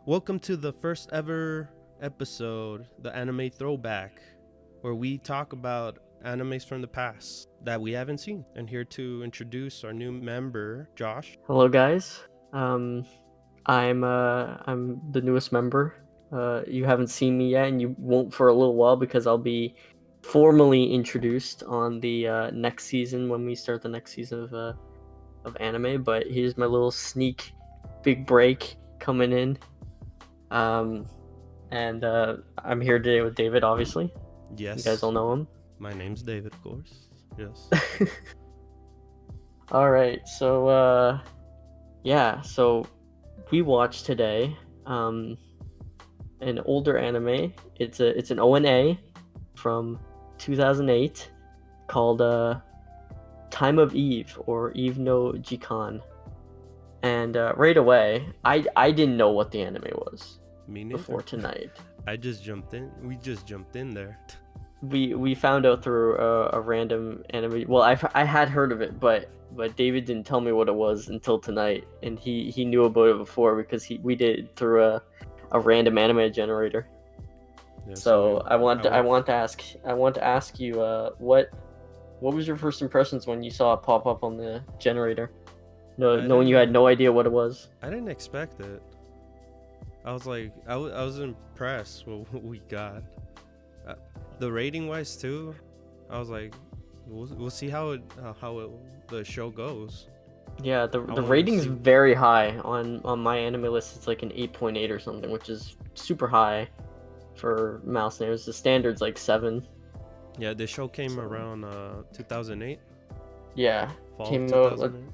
Welcome to the first ever episode, the anime Throwback, where we talk about animes from the past that we haven't seen. And here to introduce our new member, Josh. Hello, guys. I'm the newest member. You haven't seen me yet, and you won't for a little while because I'll be formally introduced on the next season when we start the next season of anime. But here's my little sneak, big break coming in. And I'm here today with David. Obviously, Yes. you guys all know him. My name's David, of course. Yes. All right, so so we watched today an older anime. It's an ONA from 2008 called Time of Eve, or Eve no Jikan. And right away, I didn't know what the anime was Me neither. before tonight. I just jumped in. We just jumped in there. We found out through a random anime. Well, I had heard of it, but David didn't tell me what it was until tonight, and he knew about it before because we did it through a random anime generator. Yeah, So I want to ask you what was your first impressions when you saw it pop up on the generator? Knowing you had no idea what it was. I didn't expect it. I was like, I was impressed with what we got. The rating wise too, I was like, we'll see how the show goes. Yeah, the wanna rating's see. very high on my anime list. It's like an 8.8 or something, which is super high for mouse snares. The standard's like 7. Yeah, the show came around 2008. Yeah, Fall came of out. 2008.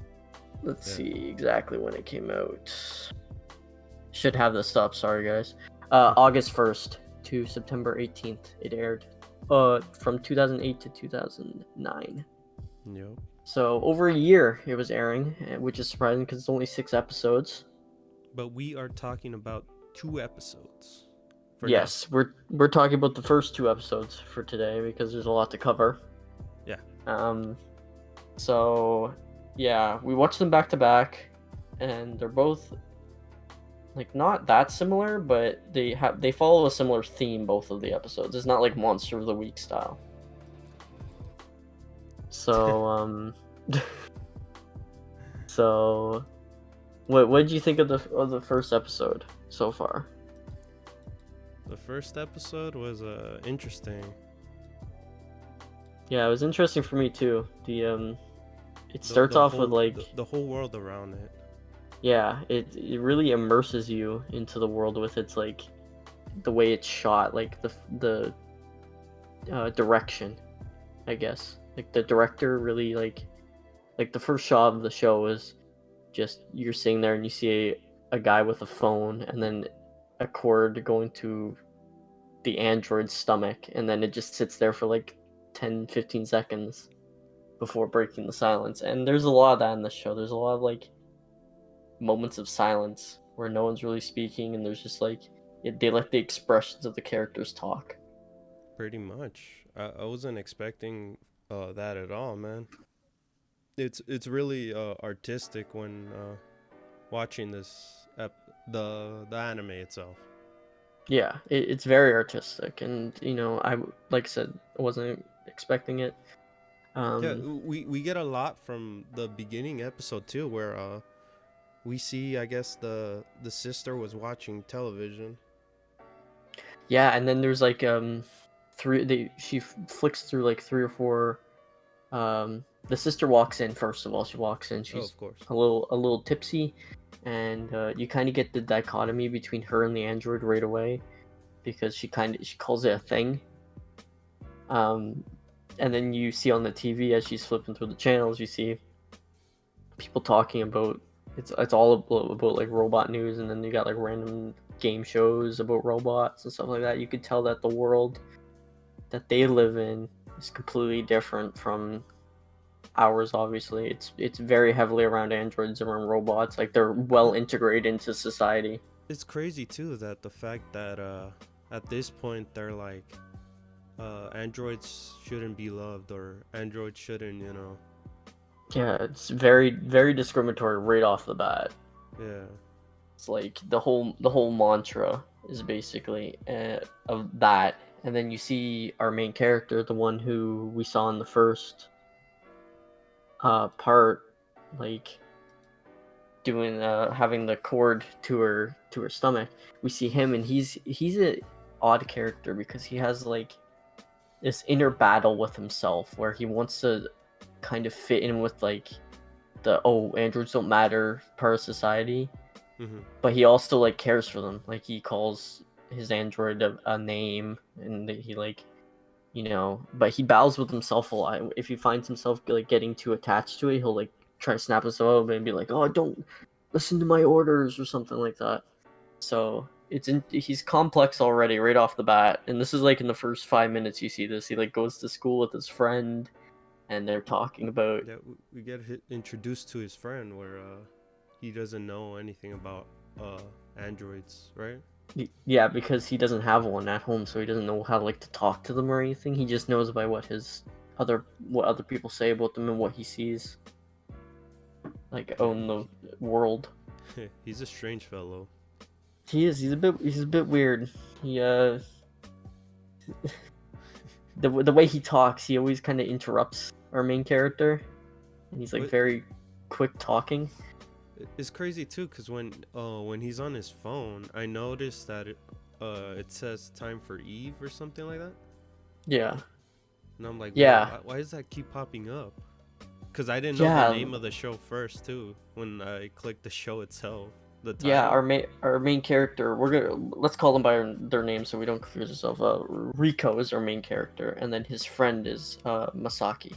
Let's Yeah. see exactly when it came out. Should have this up. Sorry, guys. August 1st to September 18th. It aired. From 2008 to 2009. Yep. So over a year it was airing, which is surprising because it's only 6 episodes. But we are talking about 2 episodes. Yes, we're talking about the first 2 episodes for today because there's a lot to cover. Yeah. So yeah, we watched them back to back, and they're both like not that similar, but they follow a similar theme. Both of the episodes. It's not like Monster of the Week style. So so what did you think of the first episode so far? The first episode was interesting. Yeah, it was interesting for me too. It starts The off whole- with like the whole world around it. yeah, it really immerses you into the world with its like the way it's shot, like the direction, I guess. Like the director really like the first shot of the show is just you're sitting there and you see a guy with a phone and then a cord going to the android's stomach, and then it just sits there for like 10-15 seconds before breaking the silence. And there's a lot of that in this show. There's a lot of like moments of silence where no one's really speaking, and there's just like they let the expressions of the characters talk. Pretty much. I wasn't expecting that at all, man. It's really artistic when watching this the anime itself. Yeah, it's very artistic, and like I said, I wasn't expecting it. Yeah, we get a lot from the beginning episode too, where we see, I guess, the sister was watching television. Yeah, and then there's like she flicks through like 3 or 4. The sister walks in. First of all, she walks in. She's of course. a little tipsy, and you kind of get the dichotomy between her and the android right away, because she calls it a thing. And then you see on the TV as she's flipping through the channels, you see people talking about it's all about like robot news, and then you got like random game shows about robots and stuff like that. You could tell that the world that they live in is completely different from ours. Obviously, it's very heavily around androids, around robots. Like they're well integrated into society. It's crazy too that the fact that at this point they're like androids shouldn't be loved, or androids shouldn't, Yeah, it's very, very discriminatory right off the bat. Yeah. It's like the whole mantra is basically of that, and then you see our main character, the one who we saw in the first part, like doing having the cord to her stomach. We see him, and he's a odd character because he has like this inner battle with himself where he wants to kind of fit in with like the androids don't matter part of society, but he also like cares for them. Like he calls his android a name, and he like, but he battles with himself a lot. If he finds himself like getting too attached to it, he'll like try to snap himself up and be like, "Oh, don't listen to my orders" or something like that. So he's complex already right off the bat, and this is like in the first 5 minutes you see this. He like goes to school with his friend, and they're talking about. Yeah, we get introduced to his friend where he doesn't know anything about androids, right? Yeah, because he doesn't have one at home, so he doesn't know how like to talk to them or anything. He just knows by what other people say about them and what he sees, like in the world. He's a strange fellow. He is. He's a bit weird. He the way he talks, he always kind of interrupts our main character, and he's like very quick talking. It's crazy too, cause when he's on his phone, I noticed that it says time for Eve or something like that. Yeah. And I'm like, yeah. Why does that keep popping up? Cause I didn't know the name of the show first too when I clicked the show itself. The title. Yeah, our main character. Let's call them by their name so we don't confuse ourselves. Rico is our main character, and then his friend is Masaki.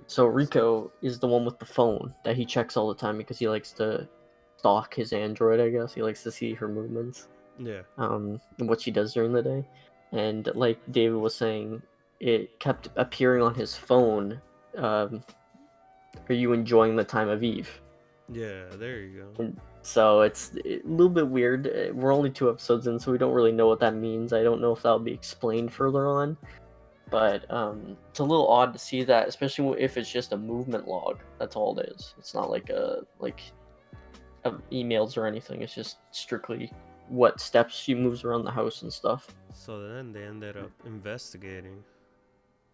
So Rico is the one with the phone that he checks all the time because he likes to stalk his android, I guess. He likes to see her movements. Yeah. And what she does during the day. And like David was saying, it kept appearing on his phone. Are you enjoying the time of Eve? Yeah, there you go. And so it's a little bit weird. We're only 2 episodes in, so we don't really know what that means. I don't know if that'll be explained further on. But it's a little odd to see that, especially if it's just a movement log. That's all it is. It's not like emails or anything. It's just strictly what steps she moves around the house and stuff. So then they ended up investigating.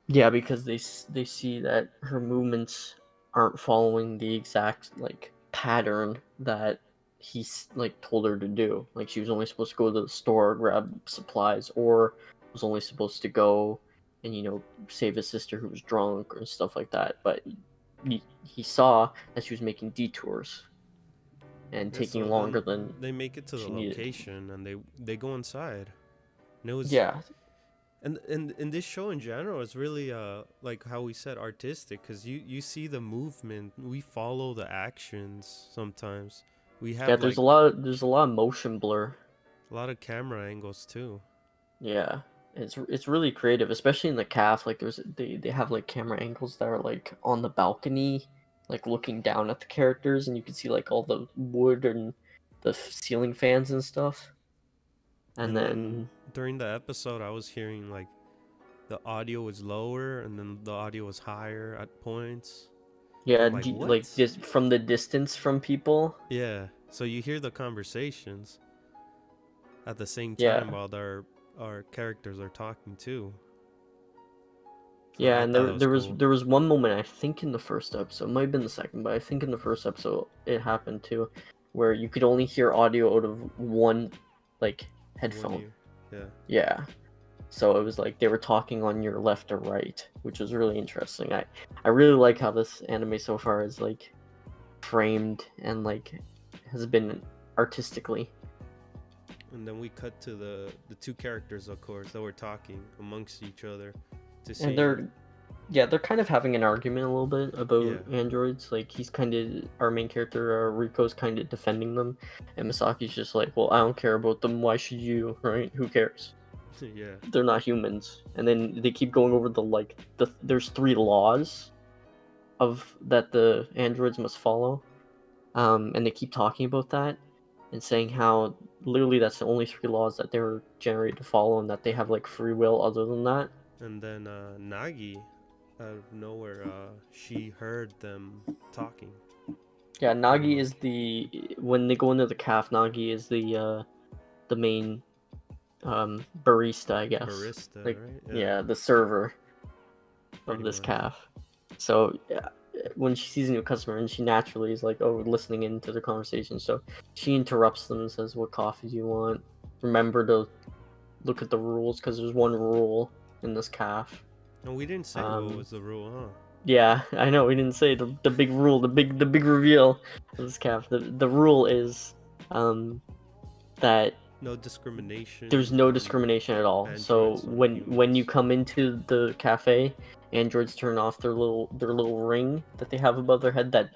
Yeah, because they see that her movements aren't following the exact like pattern that he's like told her to do. Like she was only supposed to go to the store, grab supplies, or was only supposed to go and save his sister who was drunk or stuff like that. But he saw that she was making detours and taking longer than they make it to the location needed. And they go inside. And it was And in this show in general, it's really like how we said, artistic, because you see the movement, we follow the actions sometimes. We have there's a lot of motion blur, a lot of camera angles too. Yeah, it's really creative, especially in the calf. Like they have like camera angles that are like on the balcony, like looking down at the characters, and you can see like all the wood and the ceiling fans and stuff. And then during the episode, I was hearing like the audio was lower and then the audio was higher at points. Yeah, like just from the distance from people. Yeah, so you hear the conversations at the same time while our characters are talking too. So yeah, and there was one moment, I think in the first episode, it might have been the second, but I think in the first episode it happened too, where you could only hear audio out of one like headphone. Yeah. So it was like they were talking on your left or right, which was really interesting. I really like how this anime so far is like framed and like has been artistically. And then we cut to the two characters, of course, that were talking amongst each other to see. And they're kind of having an argument a little bit about androids. Like he's kind of, our main character Rico's kind of defending them, and Masaki's just like, well, I don't care about them. Why should you? Right? Who cares? Yeah. They're not humans. And then they keep going over there's 3 laws that the androids must follow. And they keep talking about that and saying how literally that's the only 3 laws that they were generated to follow, and that they have like free will other than that. And then Nagi, out of nowhere, she heard them talking. Yeah, I don't Nagi know. is when they go into the calf, Nagi is the main barista, I guess. Barista, Like, right? Yeah, yeah, the server of pretty this much. calf. So yeah, when she sees a new customer, and she naturally is like, oh, listening into the conversation. So she interrupts them and says, "What coffee do you want? Remember to look at the rules, because there's one rule in this calf." No, we didn't say what Um, was the rule, huh? yeah, I know we didn't say the big rule, the big reveal of this calf. The rule is that No discrimination there's no on discrimination at all. So androids or when you humans. come into the cafe, androids turn off their little ring that they have above their head. That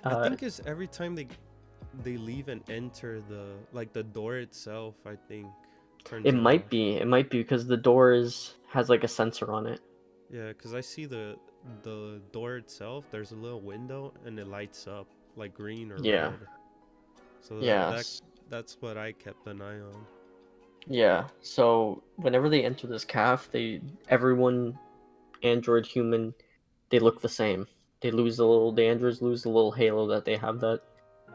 I uh, think it's every time they leave and enter the door itself. I think turns it it might off. be because the door has like a sensor on it. Yeah, because I see the door itself. There's a little window and it lights up like green or Yeah, red. So yeah, that's what I kept an eye on. yeah. So whenever they enter this calf, everyone, android, human, they look the same. The androids lose the little halo that they have that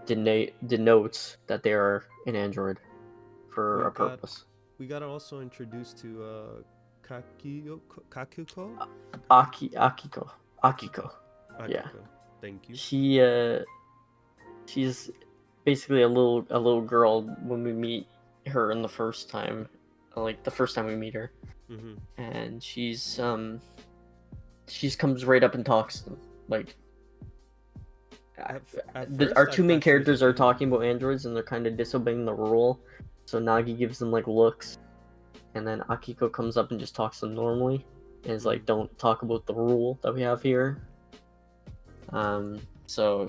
denotes that they are an android for We a got purpose. we got also introduced to Kakuko. Akiko. Akiko. Yeah. Akiko. Thank you. She she's basically a little girl when we meet her in the first time, like the first time we meet her, Mm-hmm. and she's comes right up and talks to them. Like At first, our I two main thought she was a characters are human. talking about androids and they're kind of disobeying the rule. So Nagi gives them like looks, and then Akiko comes up and just talks to them normally, and is like, "Don't talk about the rule that we have here." So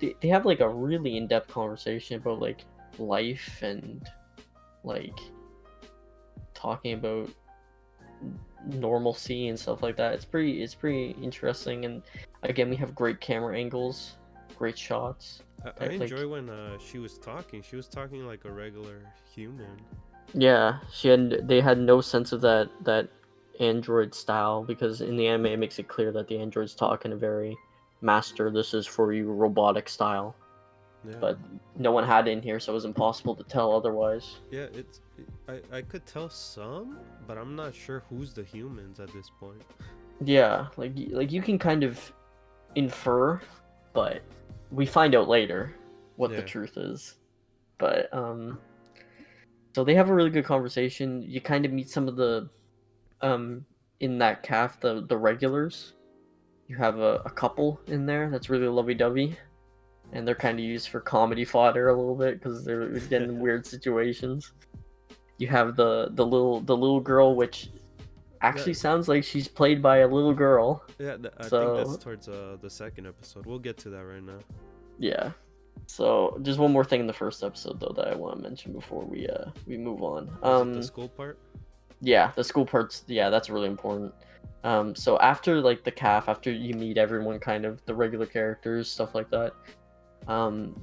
they have like a really in-depth conversation about like life and like talking about normalcy and stuff like that. It's pretty interesting, and again, we have great camera angles, great shots. I Like, enjoy when she was talking. She was talking like a regular human. yeah, they had no sense of that android style, because in the anime it makes it clear that the androids talk in a very master, this is for you robotic style. Yeah, But no one had it in here, so it was impossible to tell otherwise. yeah. I could tell some, but I'm not sure who's the humans at this point. Yeah, like you can kind of infer, but we find out later what the Yeah. truth is. But so they have a really good conversation. You kind of meet some of the in that calf, the regulars. You have a couple in there that's really lovey-dovey, and they're kind of used for comedy fodder a little bit because they're getting in weird situations. You have the little girl, which actually That, sounds like she's played by a little girl. yeah, I think that's So towards the second episode. We'll get to that right now. yeah. So just one more thing in the first episode though that I want to mention before we move on. Was it the school part? Yeah, the school parts. Yeah, that's really important. So after like the calf, after you meet everyone, kind of the regular characters, stuff like that,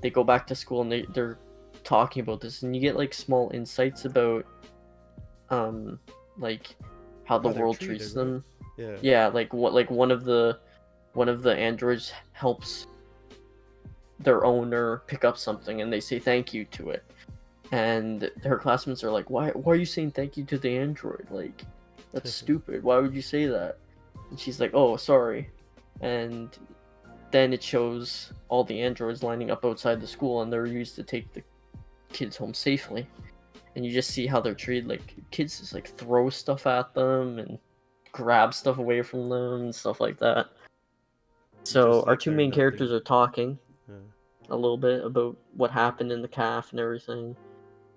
they go back to school and they're talking about this, and you get like small insights about like how the How they're world treated, treats right? them. Yeah. Yeah, like one of the androids helps their owner pick up something, and they say thank you to it, and her classmates are like, why are you saying thank you to the android? Like, that's stupid, why would you say that? And she's like, oh, sorry. And then it shows all the androids lining up outside the school, and they're used to take the kids home safely. And you just see how they're treated. Like, kids just like throw stuff at them and grab stuff away from them and stuff like that. So Just our like two they're main nothing. characters are talking Yeah. a little bit about what happened in the calf and everything.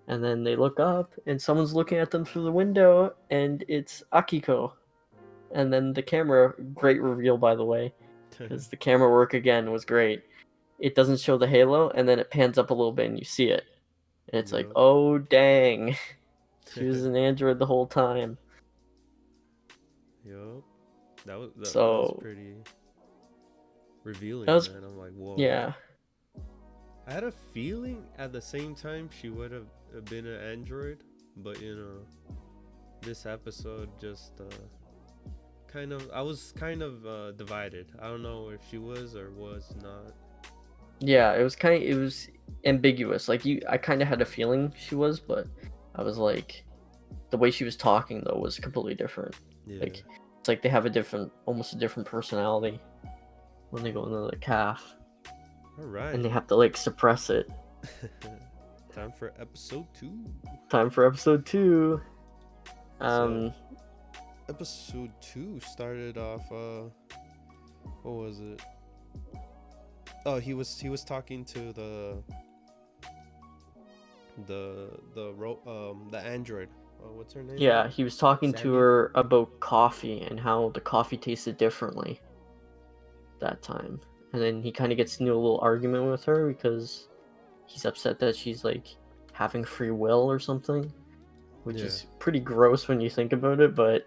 And then they look up, and someone's looking at them through the window, and it's Akiko. And then the camera, great reveal by the way, because the camera work again was great. It doesn't show the halo, and then it pans up a little bit, and you see it. And it's like, Yup. oh dang, she was an android the whole time. Yup. That was So pretty revealing, that was, man. I'm like, whoa. yeah, I had a feeling at the same time she would have been an android, but this episode just I was kind of divided. I don't know if she was or was not. Yeah, it was ambiguous. Like I kind of had a feeling she was, but I was like, the way she was talking though was completely different. Yeah. Like it's like they have almost a different personality when they go into the calf, All and right. they have to like suppress it. Time for episode 2. Time for episode 2. So Um, episode 2 started off. What was it? Oh, he was talking to the android. What's her name? yeah, he was talking to Sandy. her about coffee and how the coffee tasted differently that time. And then he kind of gets into a little argument with her because he's upset that she's like having free will or something, which Yeah. is pretty gross when you think about it, but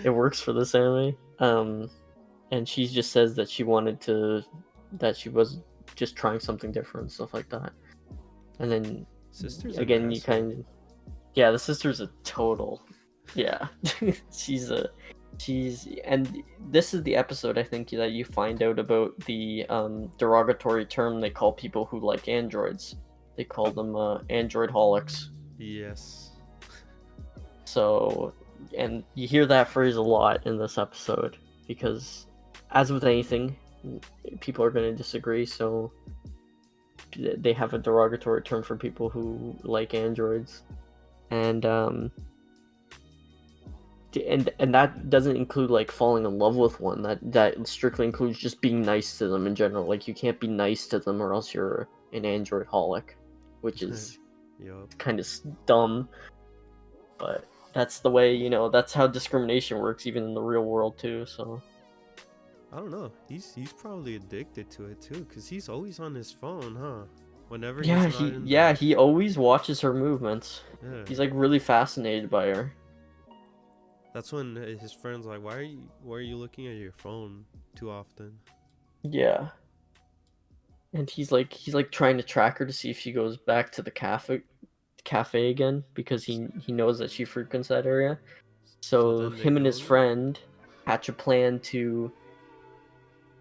it works for this anime. And she just says that that she was just trying something different, stuff like that. And then Sister's an again, you asshole. kind of, yeah, the sister's a total, yeah, she's a, and this is the episode I think that you find out about the derogatory term they call people who like androids. They call them android holics. Yes. So, and you hear that phrase a lot in this episode because, as with anything, people are going to disagree. So, they have a derogatory term for people who like androids, and and that doesn't include like falling in love with one. That strictly includes just being nice to them in general. Like you can't be nice to them or else you're an android holic, which is Yup. kind of dumb. But that's the way, that's how discrimination works even in the real world too. So I don't know. He's probably addicted to it too, cause he's always on his phone, huh? Whenever he's yeah, not in the he always watches her movements. yeah. He's like really fascinated by her. That's when his friends like, why are you looking at your phone too often? Yeah. And he's like trying to track her to see if she goes back to the cafe again because he knows that she frequents that area. So So then they him and his go there. friend hatch a plan to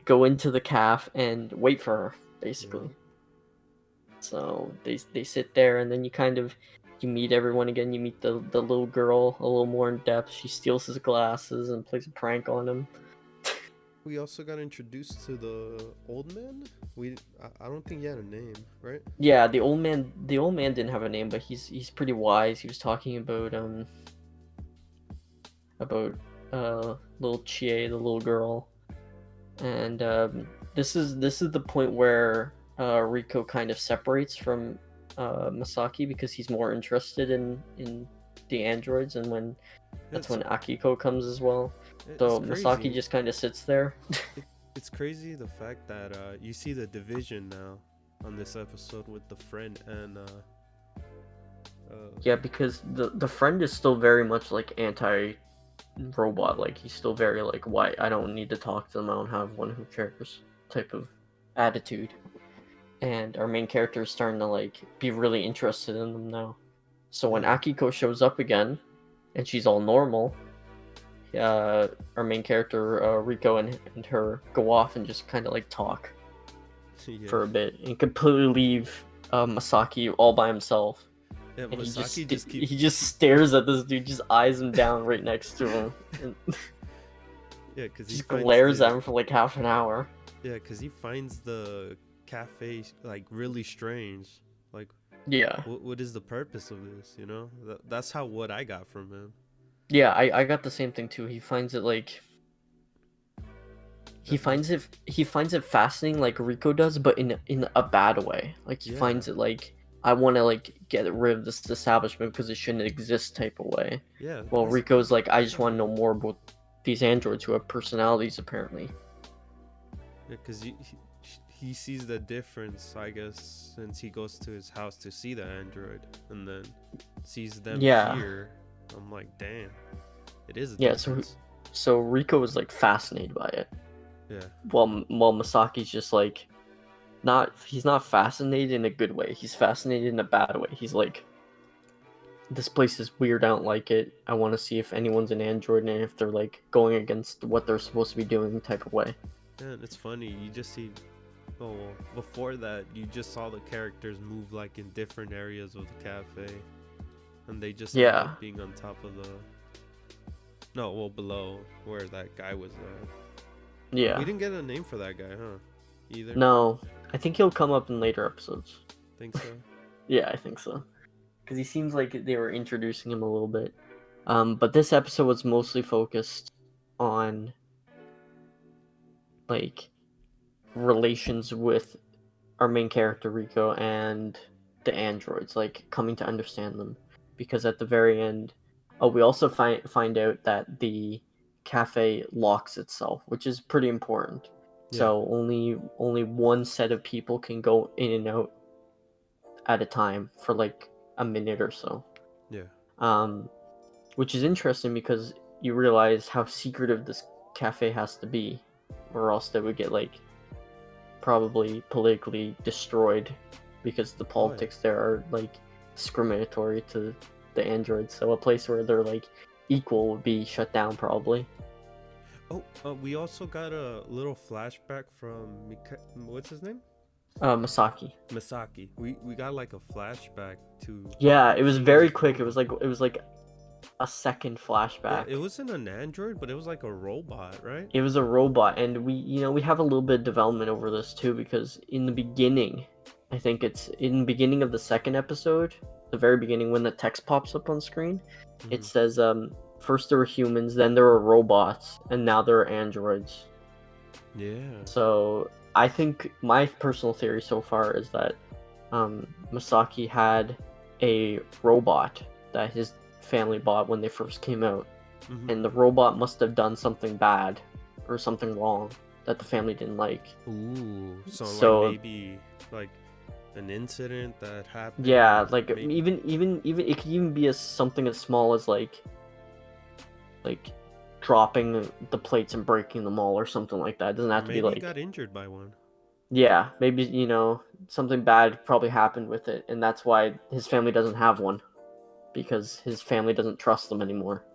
go into the caf and wait for her, basically. Yeah. So they sit there, and then you meet everyone again. You meet the little girl a little more in depth. She steals his glasses and plays a prank on him. We also got introduced to the old man. I don't think he had a name, right? Yeah, the old man didn't have a name, but he's pretty wise. He was talking about little Chie, the little girl, and this is the point where Rico kind of separates from Masaki because he's more interested in the androids, and that's It's when Akiko comes as well. it's So Masaki crazy. just kind of sits there. It's crazy the fact that you see the division now on this episode with the friend and Yeah, because the friend is still very much like anti-robot. Like he's still very like, why I don't need to talk to them. I don't have one who cares type of attitude. And our main character is starting to like be really interested in them now. So when yeah. Akiko shows up again, and she's all normal, our main character Rico and her go off and just kind of like talk Yeah. for a bit and completely leave Masaki all by himself. Yeah, And Masaki just keep he just stares at this dude, just eyes him down right next to him, and yeah, because he just finds glares at the him for like half an hour. yeah, because he finds the cafe like really strange. Like, Yeah, what is the purpose of this? That's how what I got from him. yeah, I got the same thing too. He finds it like Uh, uh, he finds it fascinating like Rico does, but in a bad way. Like he yeah, finds it like I want to like get rid of this establishment because it shouldn't exist type of way. yeah. Well, That's Rico's like I just want to know more about these androids who have personalities apparently. yeah, because he sees the difference, I guess, since he goes to his house to see the android and then sees them Yeah, here. I'm like, damn, it is a yeah. difference. So Rico is like fascinated by it. Yeah, While Masaki's just like he's not fascinated in a good way. He's fascinated in a bad way. He's like, this place is weird. I don't like it. I want to see if anyone's an android and if they're like going against what they're supposed to be doing type of way. and it's funny. You just see Oh, well, before that, you just saw the characters move like in different areas of the cafe, and they just ended Yeah, up being on top of the. No, well, below where that guy was at. yeah. We didn't get a name for that guy, huh? Either. No, I think he'll come up in later episodes. Think so. Yeah, I think so. Because he seems like they were introducing him a little bit. But this episode was mostly focused on like relations with our main character Rico and the androids, like coming to understand them. Because at the very end, we also find out that the cafe locks itself, which is pretty important. Yeah. So only one set of people can go in and out at a time for like a minute or so. Yeah. Which is interesting because you realize how secretive this cafe has to be, or else they would get like probably politically destroyed because the politics there are like discriminatory to the androids. So a place where they're like equal would be shut down probably. Oh, we also got a little flashback from what's his name? Masaki. Misaki. We got like a flashback to. Yeah, it was seeing very his quick. It robot. was like a second flashback. Yeah, it wasn't an android, but it was like a robot, right? It was a robot, and we have a little bit of development over this too, because in the beginning, I think it's in the beginning of the second episode, the very beginning when the text pops up on screen, it says first there were humans, then there were robots, and now there are androids. Yeah. So I think my personal theory so far is that Masaki had a robot that his family bought when they first came out, and the robot must have done something bad or something wrong that the family didn't like. Ooh, so like maybe like an incident that happened. Yeah, like maybe... even it could even be something as small as like dropping the plates and breaking them all or something like that. It doesn't have to be like he got injured by one. Yeah, maybe something bad probably happened with it, and that's why his family doesn't have one, because his family doesn't trust them anymore.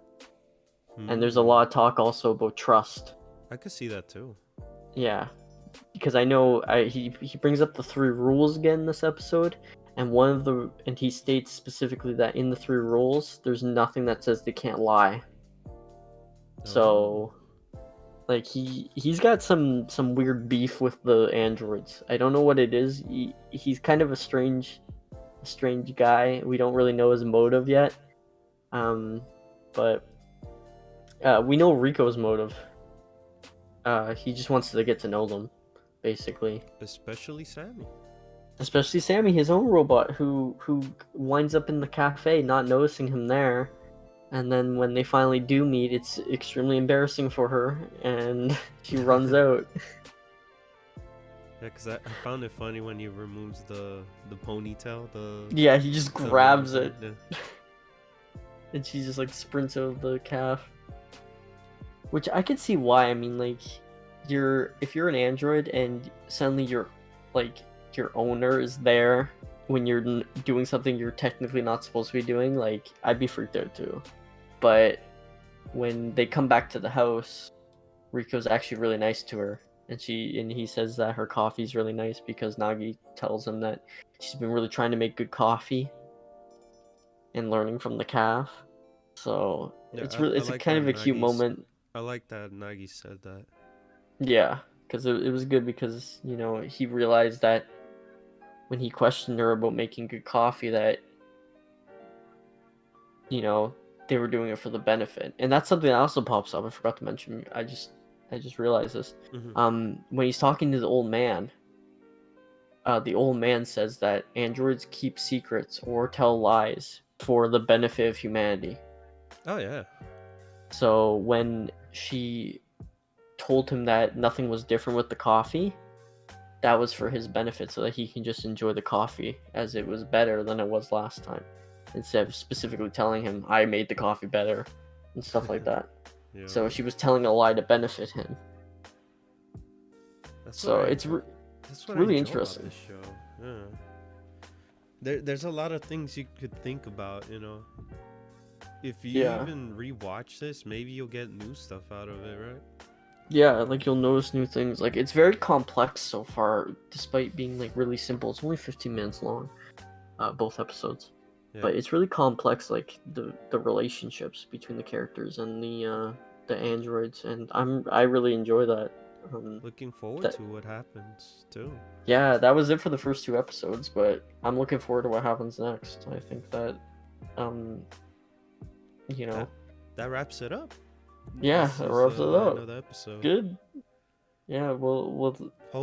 And there's a lot of talk also about trust. I could see that too. Yeah, because I know he brings up the 3 rules again this episode, and he states specifically that in the 3 rules, there's nothing that says they can't lie. So, like he's got some weird beef with the androids. I don't know what it is. He's kind of a strange guy. We don't really know his motive yet. But we know Rico's motive. He just wants to get to know them, basically. Especially Sammy, his own robot, who winds up in the cafe, not noticing him there. And then when they finally do meet, it's extremely embarrassing for her, and she runs out. Yeah, because I found it funny when he removes the ponytail. Yeah, he just grabs it. Yeah. And she just like sprints out of the calf. Which I could see why. I mean, like, if you're an android and suddenly your owner is there when you're doing something you're technically not supposed to be doing, like, I'd be freaked out too. But when they come back to the house, Rico's actually really nice to her, and he says that her coffee's really nice because Nagi tells him that she's been really trying to make good coffee and learning from the calf. So yeah, it's like kind of a cute moment. I like that Nagi said that. Yeah, because it was good because he realized that when he questioned her about making good coffee that they were doing it for the benefit. And that's something that also pops up. I forgot to mention. I just realized this. When he's talking to the old man says that androids keep secrets or tell lies for the benefit of humanity. Oh yeah. So when she told him that nothing was different with the coffee, that was for his benefit, so that he can just enjoy the coffee as it was better than it was last time, instead of specifically telling him I made the coffee better and stuff like that. Yeah. So she was telling a lie to benefit him. That's really interesting. This show. Yeah. There's a lot of things you could think about, If you even rewatch this, maybe you'll get new stuff out of it, right? Yeah, like you'll notice new things. Like it's very complex so far, despite being like really simple. It's only 15 minutes long, both episodes, Yeah. but it's really complex. Like the relationships between the characters and the androids, and I really enjoy that. Looking forward That to what happens too. Yeah, that was it for the first 2 episodes, but I'm looking forward to what happens next. I think that, um, you know, That wraps it up. yeah, This that is wraps it up. another episode. Good. Yeah, we'll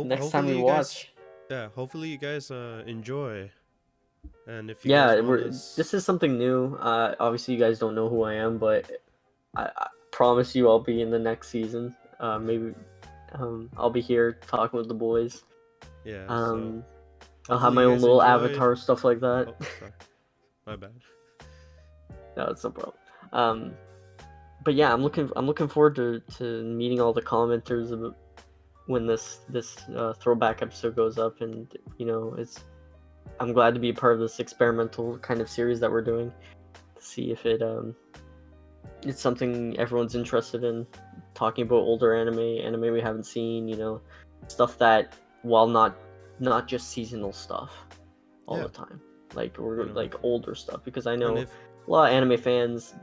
next time we Hopefully you guys, watch. yeah, hopefully you guys enjoy. And if you guys Yeah, want us, this is something new. Obviously you guys don't know who I am, but I promise you I'll be in the next season. Maybe I'll be here talking with the boys. yeah, so Um, I'll have hopefully my you own guys little enjoyed. avatar, stuff like that. Oh, sorry, my bad. No, it's no problem. But yeah, I'm looking forward to meeting all the commenters when this throwback episode goes up, and I'm glad to be a part of this experimental kind of series that we're doing to see if it's something everyone's interested in, talking about older anime we haven't seen, stuff that, while not just seasonal stuff all Yeah. the time, like we're You know, like older stuff, because I and know if a lot of anime fans,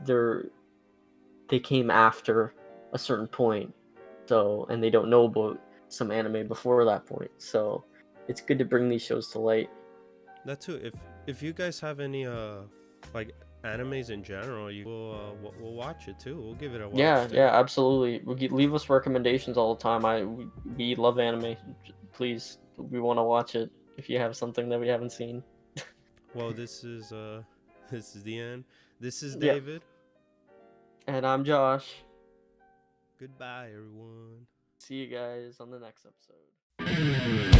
they came after a certain point, and they don't know about some anime before that point, so it's good to bring these shows to light. that too, if you guys have any like animes in general, we'll watch it too. We'll give it a watch Yeah, too. yeah, absolutely. Leave us recommendations all the time. We love anime. Please, we want to watch it if you have something that we haven't seen. Well, this is this is the end. This is Yeah, David. and I'm Josh. Goodbye, everyone. See you guys on the next episode.